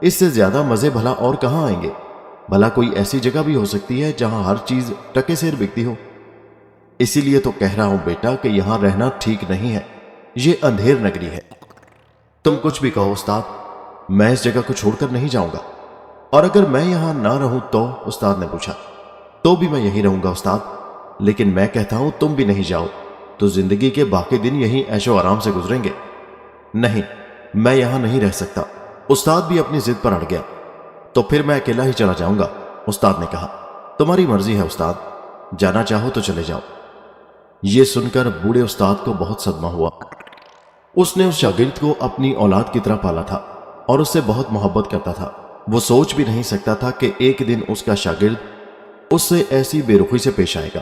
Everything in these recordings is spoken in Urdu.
اس سے زیادہ مزے بھلا اور کہاں آئیں گے؟ بھلا کوئی ایسی جگہ بھی ہو سکتی ہے جہاں ہر چیز ٹکے سیر بکتی ہو؟ اسی لیے تو کہہ رہا ہوں بیٹا کہ یہاں رہنا ٹھیک نہیں ہے، یہ اندھیر نگری ہے۔ تم کچھ بھی کہو استاد، میں اس جگہ کو چھوڑ کر نہیں جاؤں گا۔ اور اگر میں یہاں نہ رہوں تو؟ استاد نے پوچھا۔ تو بھی میں یہیں رہوں گا استاد، لیکن میں کہتا ہوں تم بھی نہیں جاؤ تو زندگی کے باقی دن یہیں عیش و آرام سے گزریں گے۔ نہیں، میں یہاں نہیں رہ سکتا۔ استاد بھی اپنی ضد پر اڑ گیا۔ تو پھر میں اکیلا ہی چلا جاؤں گا، استاد نے کہا۔ تمہاری مرضی ہے استاد، جانا چاہو تو چلے جاؤ۔ یہ سن کر بوڑھے استاد کو بہت صدمہ ہوا۔ اس نے اس شاگرد کو اپنی اولاد کی طرح پالا تھا اور اس سے بہت محبت کرتا تھا۔ وہ سوچ بھی نہیں سکتا تھا کہ ایک دن اس کا شاگرد اس سے ایسی بے رخی سے پیش آئے گا۔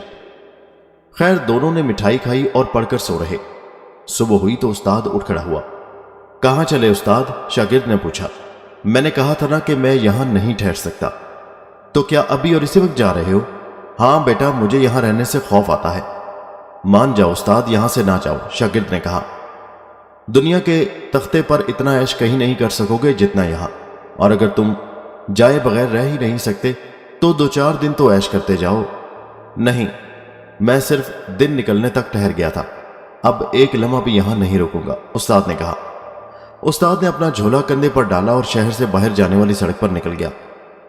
خیر، دونوں نے مٹھائی کھائی اور پڑھ کر سو رہے۔ صبح ہوئی تو استاد اٹھ کھڑا ہوا۔ کہاں چلے استاد؟ شاگرد نے پوچھا۔ میں نے کہا تھا نا کہ میں یہاں نہیں ٹھہر سکتا۔ تو کیا ابھی اور اسی وقت جا رہے ہو؟ ہاں بیٹا، مجھے یہاں رہنے سے خوف آتا ہے۔ مان جاؤ استاد، یہاں سے نہ جاؤ، شاگرد نے کہا۔ دنیا کے تختے پر اتنا عیش کہیں نہیں کر سکو گے جتنا یہاں، اور اگر تم جائے بغیر رہ ہی نہیں سکتے تو 2-4 دن تو عیش کرتے جاؤ۔ نہیں، میں صرف دن نکلنے تک ٹھہر گیا تھا، اب ایک لمحہ بھی یہاں نہیں رکوں گا، استاد نے کہا۔ استاد نے اپنا جھولا کندھے پر ڈالا اور شہر سے باہر جانے والی سڑک پر نکل گیا۔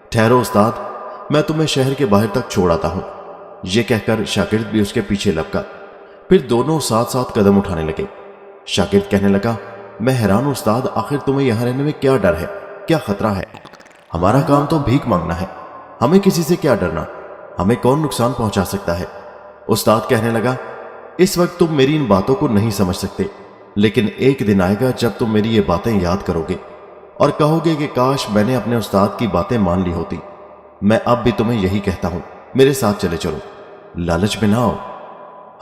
ٹھہرو استاد، میں تمہیں شہر کے باہر تک چھوڑ آتا ہوں، یہ کہہ کر شاگرد بھی اس کے پیچھے لپکا۔ پھر دونوں ساتھ ساتھ قدم اٹھانے لگے۔ شاگرد کہنے لگا، میں حیران ہوں استاد، آخر تمہیں یہاں رہنے میں کیا ڈر ہے، کیا خطرہ ہے؟ ہمارا کام تو بھیک مانگنا ہے، ہمیں کسی سے کیا ڈرنا، ہمیں کون نقصان پہنچا سکتا ہے؟ استاد کہنے لگا، اس وقت تم میری ان باتوں کو نہیں سمجھ سکتے، لیکن ایک دن آئے گا جب تم میری یہ باتیں یاد کرو گے اور کہو گے کہ کاش میں نے اپنے استاد کی باتیں مان لی ہوتی۔ میں اب بھی تمہیں یہی کہتا ہوں، میرے ساتھ چلے چلو، لالچ میں نہ آؤ۔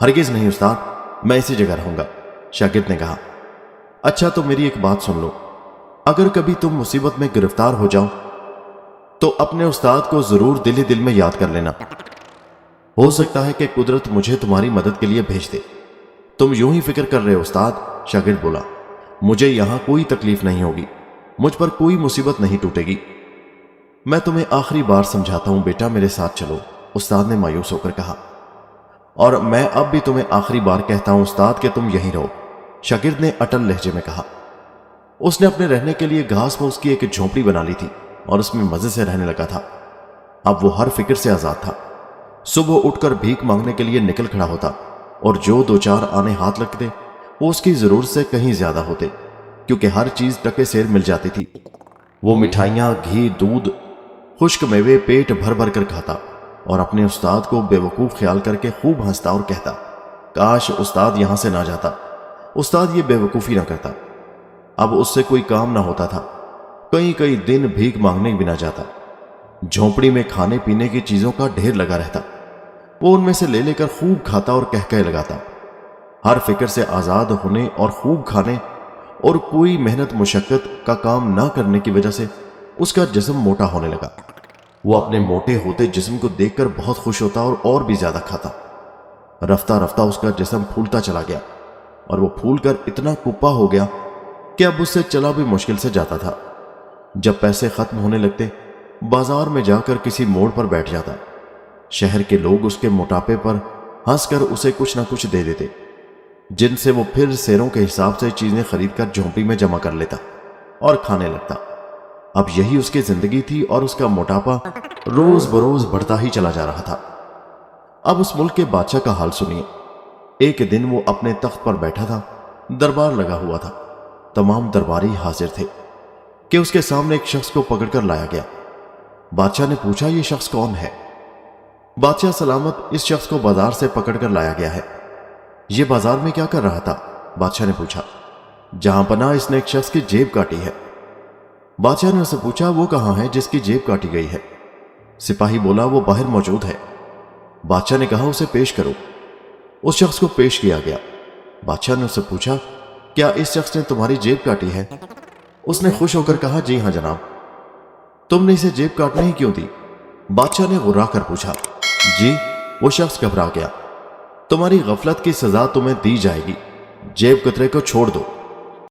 ہرگز نہیں استاد، میں اسی جگہ رہوں گا، شاگرد نے کہا۔ اچھا تو میری ایک بات سن لو، اگر کبھی تم مصیبت میں گرفتار ہو جاؤ تو اپنے استاد کو ضرور دل ہی دل میں یاد کر لینا، ہو سکتا ہے کہ قدرت مجھے تمہاری مدد کے لیے بھیج دے۔ تم یوں ہی فکر کر رہے ہو استاد؟ شاگرد بولا۔ مجھے یہاں کوئی تکلیف نہیں ہوگی، مجھ پر کوئی مصیبت نہیں ٹوٹے گی۔ میں تمہیں آخری بار سمجھاتا ہوں بیٹا، میرے ساتھ چلو، استاد نے مایوس ہو کر کہا۔ اور میں اب بھی تمہیں آخری بار کہتا ہوں استاد کہ تم یہیں رہو، شاگرد نے اٹل لہجے میں کہا۔ اس نے اپنے رہنے کے لیے گھاس پھوس کی ایک جھونپڑی بنا لی تھی اور اس میں مزے سے رہنے لگا تھا۔ اب وہ ہر فکر سے آزاد تھا۔ صبح اٹھ کر بھیک مانگنے کے لیے نکل کھڑا ہوتا اور جو 2-4 آنے ہاتھ لگتے وہ اس کی ضرورت سے کہیں زیادہ ہوتے، کیونکہ ہر چیز ٹکے سیر مل جاتی تھی۔ وہ مٹھائیاں، گھی، دودھ، خشک میوے پیٹ بھر بھر کر کھاتا اور اپنے استاد کو بے وقوف خیال کر کے خوب ہنستا اور کہتا، کاش استاد یہاں سے نہ جاتا، استاد یہ بے وقوفی نہ کرتا۔ اب اس سے کوئی کام نہ ہوتا تھا، کئی دن بھیک مانگنے بھی نہ جاتا۔ جھونپڑی میں کھانے پینے کی چیزوں کا ڈھیر لگا رہتا، وہ ان میں سے لے لے کر خوب کھاتا اور کہہ لگاتا۔ ہر فکر سے آزاد ہونے اور خوب کھانے اور کوئی محنت مشقت کا کام نہ کرنے کی وجہ سے اس کا جسم موٹا ہونے لگا۔ وہ اپنے موٹے ہوتے جسم کو دیکھ کر بہت خوش ہوتا اور بھی زیادہ کھاتا۔ رفتہ رفتہ اس کا جسم پھولتا چلا گیا اور وہ پھول کر اتنا کپا ہو گیا کہ اب اس سے چلا بھی مشکل سے جاتا تھا۔ جب پیسے ختم ہونے لگتے، بازار میں جا کر کسی موڑ پر بیٹھ جاتا۔ شہر کے لوگ اس کے موٹاپے پر ہنس کر اسے کچھ نہ کچھ دے دیتے، جن سے وہ پھر سیروں کے حساب سے چیزیں خرید کر جھونپڑی میں جمع کر لیتا اور کھانے لگتا۔ اب یہی اس کی زندگی تھی اور اس کا موٹاپا روز بروز بڑھتا ہی چلا جا رہا تھا۔ اب اس ملک کے بادشاہ کا حال سنیے۔ ایک دن وہ اپنے تخت پر بیٹھا تھا، دربار لگا ہوا تھا، تمام درباری حاضر تھے کہ اس کے سامنے ایک شخص کو پکڑ کر لایا گیا۔ بادشاہ نے پوچھا، یہ شخص کون ہے؟ بادشاہ سلامت، اس شخص کو بازار سے پکڑ کر لایا گیا ہے۔ یہ بازار میں کیا کر رہا تھا؟ بادشاہ نے پوچھا۔ جہاں پناہ، اس نے ایک شخص کی جیب کاٹی ہے۔ بادشاہ نے اسے پوچھا، وہ کہاں ہے جس کی جیب کاٹی گئی ہے؟ سپاہی بولا، وہ باہر موجود ہے۔ بادشاہ نے کہا، اسے پیش کرو۔ اس شخص کو پیش کیا گیا۔ بادشاہ نے اسے پوچھا، کیا اس شخص نے تمہاری جیب کاٹی ہے؟ اس نے خوش ہو کر کہا، جی ہاں جناب۔ تم نے اسے جیب کاٹنے ہی کیوں دی؟ بادشاہ نے غرا کر پوچھا۔ جی، وہ شخص گھبرا گیا۔ تمہاری غفلت کی سزا تمہیں دی جائے گی، جیب کترے کو چھوڑ دو۔